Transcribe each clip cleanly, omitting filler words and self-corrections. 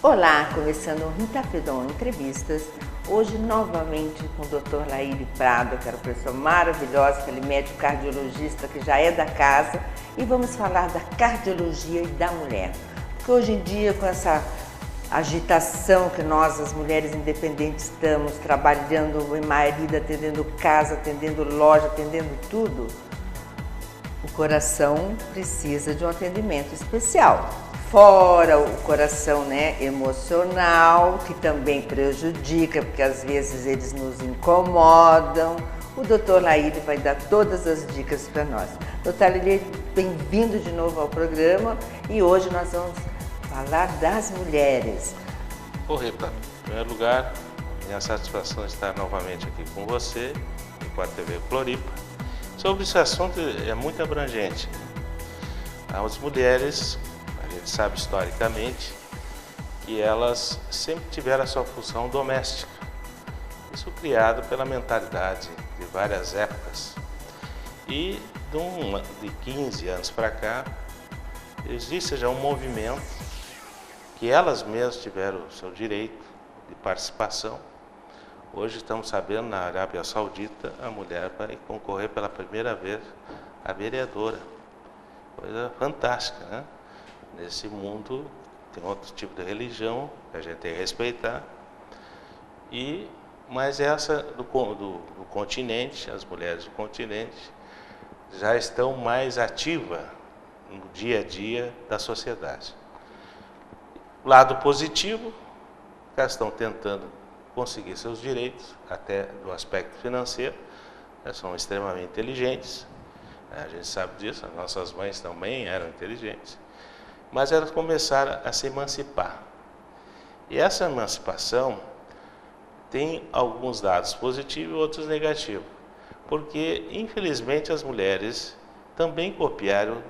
Olá, começando o Rita Fedon Entrevistas, hoje novamente com o Dr. Laíri Prado, que é uma pessoa maravilhosa, aquele médico cardiologista que já é da casa, e vamos falar da cardiologia e da mulher. Porque hoje em dia, com essa agitação que nós, as mulheres independentes, estamos trabalhando em marido, atendendo casa, atendendo loja, atendendo tudo, o coração precisa de um atendimento especial. Fora o coração, emocional, que também prejudica, porque às vezes eles nos incomodam. O Dr. Laíri vai dar todas as dicas para nós. Dr. Laíri, bem-vindo de novo ao programa e hoje nós vamos falar das mulheres. Ô Rita, em primeiro lugar, minha satisfação estar novamente aqui com você e com a TV Floripa. Sobre esse assunto é muito abrangente. As mulheres, a gente sabe historicamente, que elas sempre tiveram a sua função doméstica. Isso criado pela mentalidade de várias épocas. E de 15 anos para cá, existe já um movimento que elas mesmas tiveram o seu direito de participação. Hoje estamos sabendo, na Arábia Saudita, a mulher vai concorrer pela primeira vez a vereadora. Coisa fantástica, né? Nesse mundo tem outro tipo de religião que a gente tem que respeitar. Mas essa do continente, as mulheres do continente, já estão mais ativas no dia a dia da sociedade. Lado positivo, elas estão tentando conseguir seus direitos, até do aspecto financeiro. Elas são extremamente inteligentes, a gente sabe disso, as nossas mães também eram inteligentes, mas elas começaram a se emancipar. E essa emancipação tem alguns dados positivos e outros negativos, porque infelizmente as mulheres também copiaram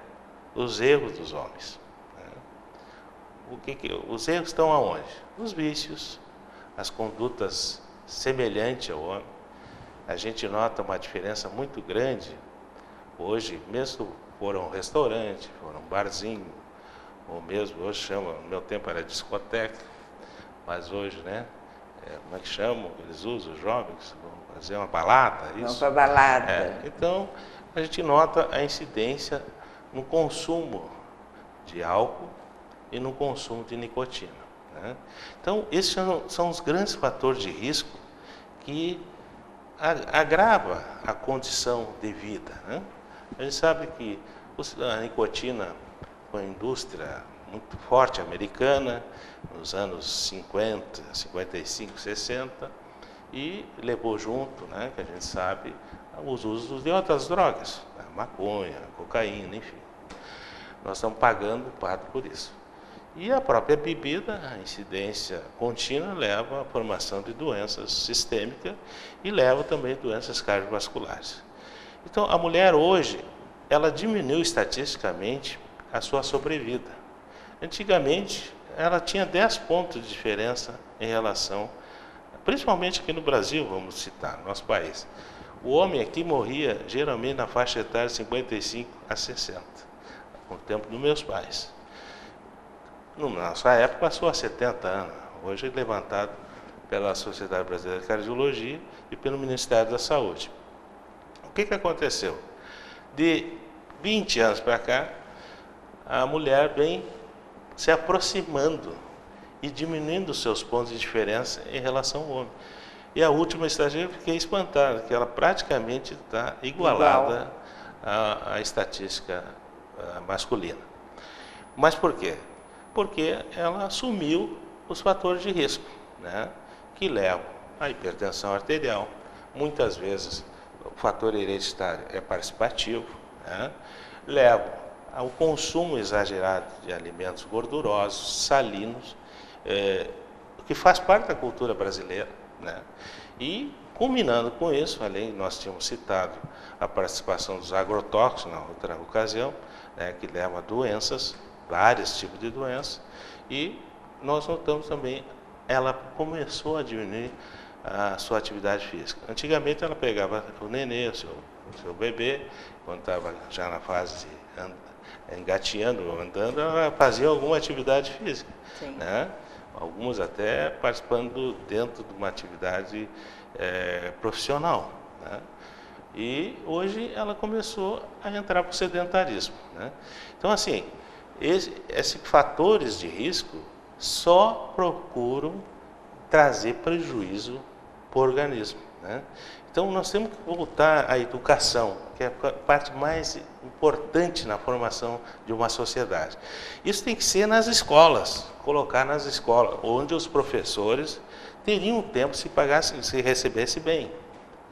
os erros dos homens. Os erros estão aonde? Nos vícios, as condutas semelhantes ao homem. A gente nota uma diferença muito grande. Hoje, mesmo for um restaurante, for um barzinho, ou mesmo, hoje chama, no meu tempo era discoteca, mas hoje, como é que chamam? Eles usam, os jovens, vão fazer uma balada, isso? Vamos para balada. Então, a gente nota a incidência no consumo de álcool e no consumo de nicotina. Então, esses são os grandes fatores de risco que agrava a condição de vida. A gente sabe que a nicotina foi uma indústria muito forte americana nos anos 50, 55, 60 e levou junto, que a gente sabe, os usos de outras drogas, maconha, cocaína, enfim. Nós estamos pagando o pato por isso. E a própria bebida, a incidência contínua, leva à formação de doenças sistêmicas e leva também a doenças cardiovasculares. Então, a mulher hoje, ela diminuiu estatisticamente a sua sobrevida. Antigamente, ela tinha 10 pontos de diferença em relação, principalmente aqui no Brasil, vamos citar, no nosso país. O homem aqui morria geralmente na faixa etária de 55 a 60, no tempo dos meus pais. Na nossa época passou a 70 anos, hoje é levantado pela Sociedade Brasileira de Cardiologia e pelo Ministério da Saúde. O que aconteceu? De 20 anos para cá, a mulher vem se aproximando e diminuindo os seus pontos de diferença em relação ao homem. E a última estatística eu fiquei espantado, que ela praticamente está igualada à estatística masculina. Mas por quê? Porque ela assumiu os fatores de risco, que levam à hipertensão arterial. Muitas vezes o fator hereditário é participativo, leva ao consumo exagerado de alimentos gordurosos, salinos, que faz parte da cultura brasileira. E, combinando com isso, além, nós tínhamos citado a participação dos agrotóxicos na outra ocasião, que leva a doenças, vários tipos de doenças, e nós notamos também, ela começou a diminuir a sua atividade física. Antigamente ela pegava o nenê, o seu bebê, quando estava já na fase de engateando ou andando, ela fazia alguma atividade física. alguns até participando dentro de uma atividade profissional, né? E hoje ela começou a entrar para o sedentarismo, né? Então, assim, esses fatores de risco só procuram trazer prejuízo para o organismo, né? Então, nós temos que voltar à educação, que é a parte mais importante na formação de uma sociedade. Isso tem que ser nas escolas, colocar nas escolas, onde os professores teriam tempo se pagasse, se recebesse bem.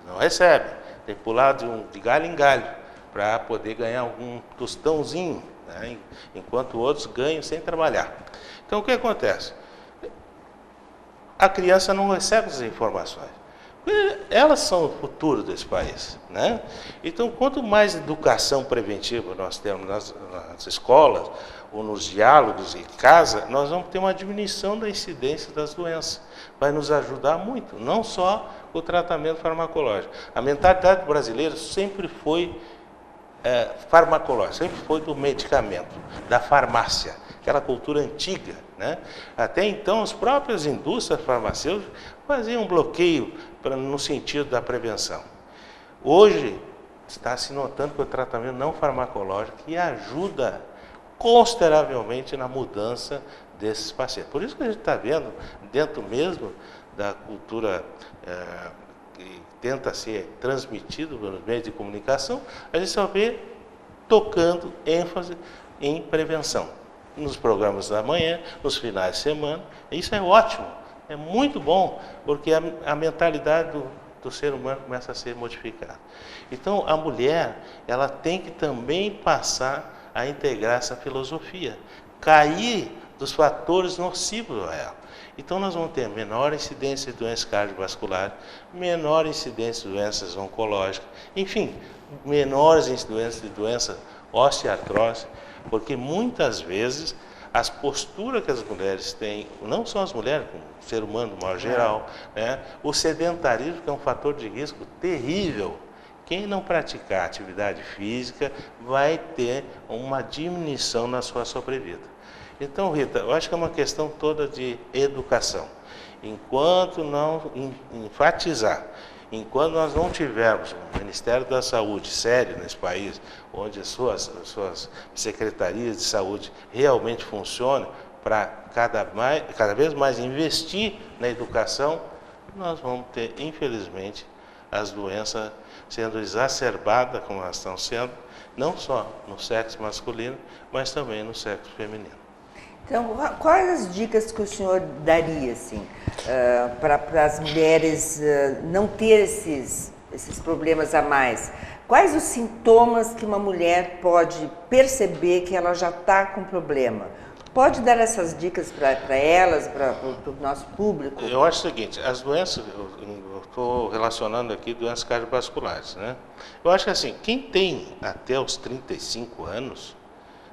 Não recebe, tem que pular de galho em galho para poder ganhar algum tostãozinho, né? Enquanto outros ganham sem trabalhar. Então, o que acontece? A criança não recebe as informações. Elas são o futuro desse país, né? Então, quanto mais educação preventiva nós temos nas escolas ou nos diálogos em casa, nós vamos ter uma diminuição da incidência das doenças. Vai nos ajudar muito, não só o tratamento farmacológico. A mentalidade brasileira sempre foi farmacológica, sempre foi do medicamento, da farmácia, aquela cultura antiga, né? Até então, as próprias indústrias farmacêuticas faziam um bloqueio no sentido da prevenção. Hoje, está se notando que o tratamento não farmacológico que ajuda consideravelmente na mudança desses pacientes. Por isso que a gente está vendo, dentro mesmo da cultura que tenta ser transmitido pelos meios de comunicação, a gente só vê tocando ênfase em prevenção. Nos programas da manhã, nos finais de semana. Isso é ótimo, é muito bom, porque a mentalidade do ser humano começa a ser modificada. Então, a mulher, ela tem que também passar a integrar essa filosofia, cair dos fatores nocivos a ela. Então, nós vamos ter menor incidência de doenças cardiovasculares, menor incidência de doenças oncológicas, enfim, menores incidências de doenças osteoartrose, porque muitas vezes as posturas que as mulheres têm, não só as mulheres, como o ser humano de modo geral, né? O sedentarismo, que é um fator de risco terrível. Quem não praticar atividade física vai ter uma diminuição na sua sobrevida. Então, Rita, eu acho que é uma questão toda de educação. Enquanto não enfatizar, enquanto nós não tivermos um Ministério da Saúde sério nesse país, onde as suas secretarias de saúde realmente funcionem para cada vez mais investir na educação, nós vamos ter, infelizmente, as doenças sendo exacerbadas, como elas estão sendo, não só no sexo masculino, mas também no sexo feminino. Então, quais as dicas que o senhor daria, assim, para as mulheres não ter esses problemas a mais? Quais os sintomas que uma mulher pode perceber que ela já está com problema? Pode dar essas dicas para elas, para o nosso público? Eu acho o seguinte, as doenças, eu estou relacionando aqui doenças cardiovasculares, né? Eu acho que assim, quem tem até os 35 anos,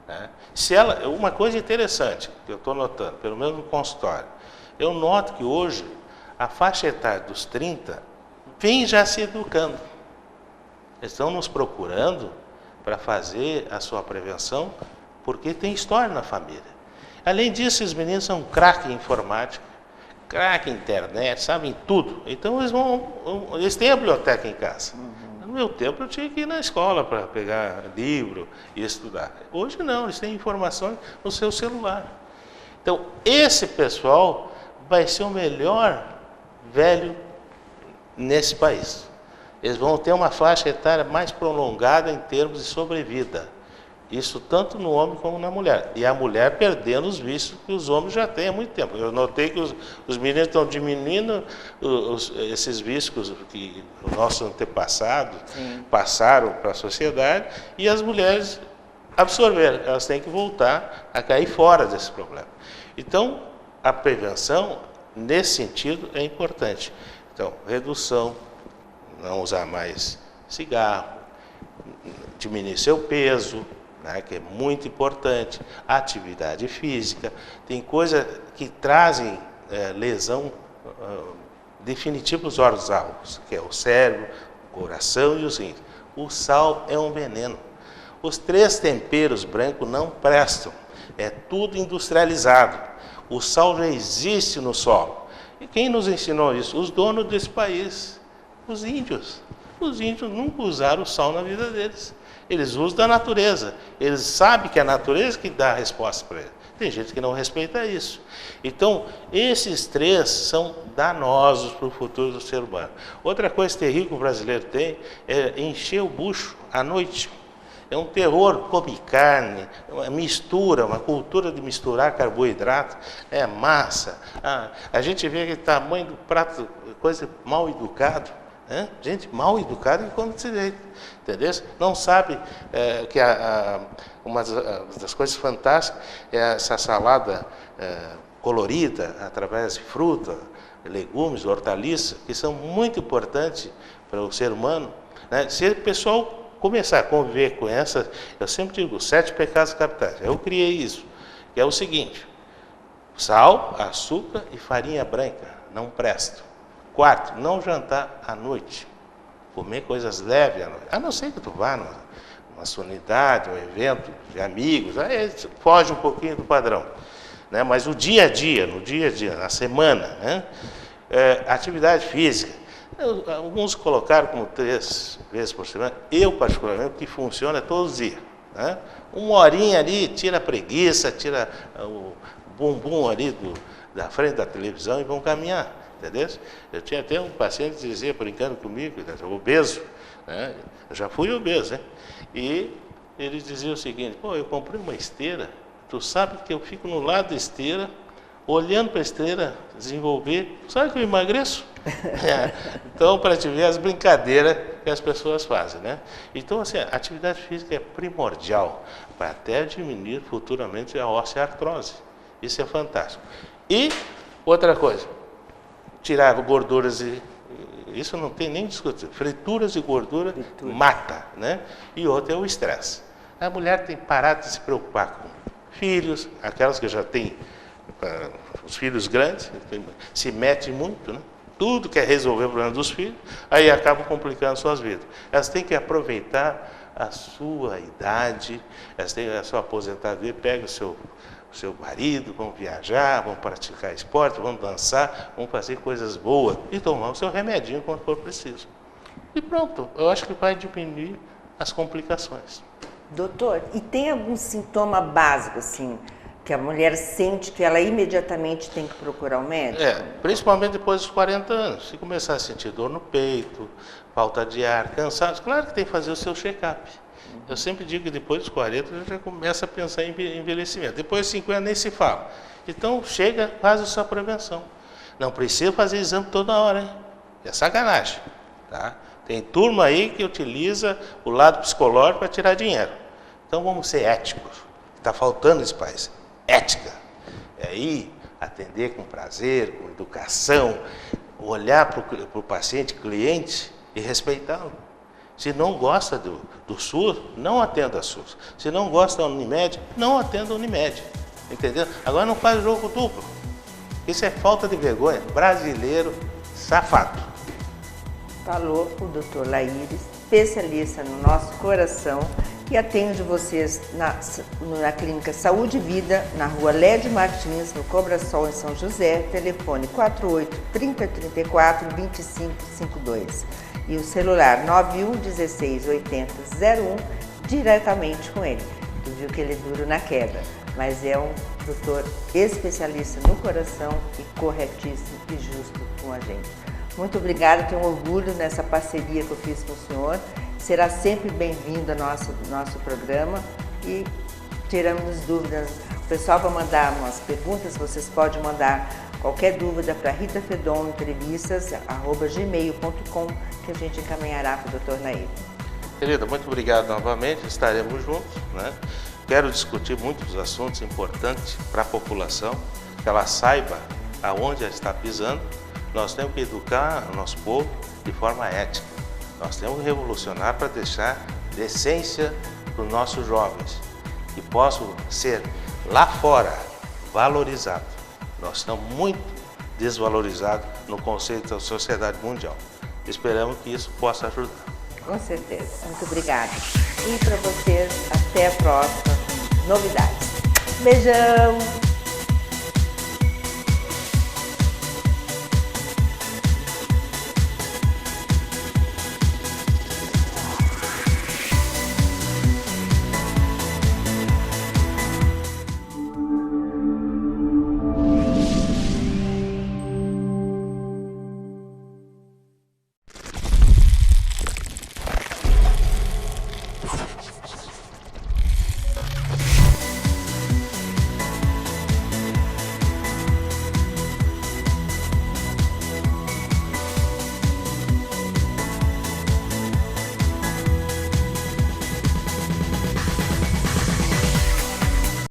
né, se ela, uma coisa interessante que eu estou notando, pelo menos no consultório, eu noto que hoje a faixa etária dos 30 vem já se educando. Eles estão nos procurando para fazer a sua prevenção, porque tem história na família. Além disso, esses meninos são craque em informática, craque em internet, sabem tudo. Então eles têm a biblioteca em casa. No meu tempo eu tinha que ir na escola para pegar livro e estudar. Hoje não, eles têm informações no seu celular. Então, esse pessoal vai ser o melhor velho nesse país. Eles vão ter uma faixa etária mais prolongada em termos de sobrevida. Isso tanto no homem como na mulher. E a mulher perdendo os vícios que os homens já têm há muito tempo. Eu notei que os meninos estão diminuindo esses vícios que os nossos antepassados passaram para a sociedade e as mulheres absorveram. Elas têm que voltar a cair fora desse problema. Então, a prevenção, nesse sentido, é importante. Então, redução, não usar mais cigarro, diminuir seu peso, né, que é muito importante, atividade física, tem coisas que trazem lesão definitiva dos órgãos, que é o cérebro, o coração e os rins. O sal é um veneno. Os 3 temperos brancos não prestam, é tudo industrializado. O sal já existe no solo. E quem nos ensinou isso? Os donos desse país, os índios. Os índios nunca usaram o sal na vida deles. Eles usam da natureza. Eles sabem que é a natureza que dá a resposta para eles. Tem gente que não respeita isso. Então, esses três são danosos para o futuro do ser humano. Outra coisa terrível que o brasileiro tem é encher o bucho à noite. É um terror, come carne, uma mistura, uma cultura de misturar carboidrato, massa. A gente vê aquele tamanho do prato, coisa mal educado. Gente mal educada que come desse jeito, entendeu? Não sabe que uma das coisas fantásticas é essa salada colorida, através de fruta, legumes, hortaliças, que são muito importantes para o ser humano. Se o pessoal começar a conviver com essas, eu sempre digo, 7 pecados capitais. Eu criei isso, que é o seguinte: sal, açúcar e farinha branca não prestam. 4, não jantar à noite. Comer coisas leves à noite. A não ser que tu vá numa solenidade, um evento de amigos, aí foge um pouquinho do padrão. Mas o dia a dia, no dia a dia, na semana, atividade física. Alguns colocaram como 3 vezes por semana. Eu, particularmente, o que funciona é todos os dias. Uma horinha ali, tira a preguiça, tira o bumbum ali da frente da televisão e vão caminhar. Entendeu? Eu tinha até um paciente que dizia, brincando comigo, obeso, eu já fui obeso, e ele dizia o seguinte: pô, eu comprei uma esteira, tu sabe que eu fico no lado da esteira, olhando para a esteira desenvolver, sabe que eu emagreço? Então, para te ver as brincadeiras que as pessoas fazem, Então, assim, a atividade física é primordial para até diminuir futuramente a osteoartrose. Isso é fantástico. E outra coisa, tirar gorduras, isso não tem nem discussão, frituras e gordura mata, E outra é o estresse. A mulher tem parado de se preocupar com filhos, aquelas que já têm os filhos grandes, se metem muito, Tudo quer resolver o problema dos filhos, aí acabam complicando suas vidas. Elas têm que aproveitar a sua idade, elas têm a sua aposentadoria, pega o seu marido, vão viajar, vão praticar esporte, vão dançar, vão fazer coisas boas e tomar o seu remedinho quando for preciso. E pronto, eu acho que vai diminuir as complicações. Doutor, e tem algum sintoma básico, assim, que a mulher sente que ela imediatamente tem que procurar um médico? Principalmente depois dos 40 anos. Se começar a sentir dor no peito, falta de ar, cansaço, claro que tem que fazer o seu check-up. Eu sempre digo que depois dos 40 já começa a pensar em envelhecimento. Depois dos 50 nem se fala. Então chega quase a sua prevenção. Não precisa fazer exame toda hora, hein? É sacanagem. Tá? Tem turma aí que utiliza o lado psicológico para tirar dinheiro. Então vamos ser éticos. Está faltando esse país. Ética. É aí atender com prazer, com educação, olhar para o paciente, cliente e respeitá-lo. Se não gosta do SUS, não atenda a SUS. Se não gosta da Unimed, não atenda a Unimed. Entendeu? Agora não faz jogo duplo. Isso é falta de vergonha. Brasileiro safado. Falou o Dr. Laíris, especialista no nosso coração, que atende vocês na Clínica Saúde e Vida, na Rua Lédio Martins, no Cobrasol, em São José, telefone 48 3034 2552 e o celular 91 16 80 01, diretamente com ele. Tu viu que ele é duro na queda, mas é um doutor especialista no coração e corretíssimo e justo com a gente. Muito obrigada, tenho orgulho nessa parceria que eu fiz com o senhor. Será sempre bem-vindo ao nosso programa e tiramos dúvidas. O pessoal vai mandar umas perguntas, vocês podem mandar qualquer dúvida para ritafedonentrevistas@gmail.com que a gente encaminhará para o Dr. Nair. Querida, muito obrigado novamente, estaremos juntos, Quero discutir muitos assuntos importantes para a população, que ela saiba aonde ela está pisando. Nós temos que educar o nosso povo de forma ética. Nós temos que revolucionar para deixar decência para os nossos jovens, que possam ser lá fora valorizados. Nós estamos muito desvalorizados no conceito da sociedade mundial. Esperamos que isso possa ajudar. Com certeza. Muito obrigada. E para vocês, até a próxima com novidades. Beijão!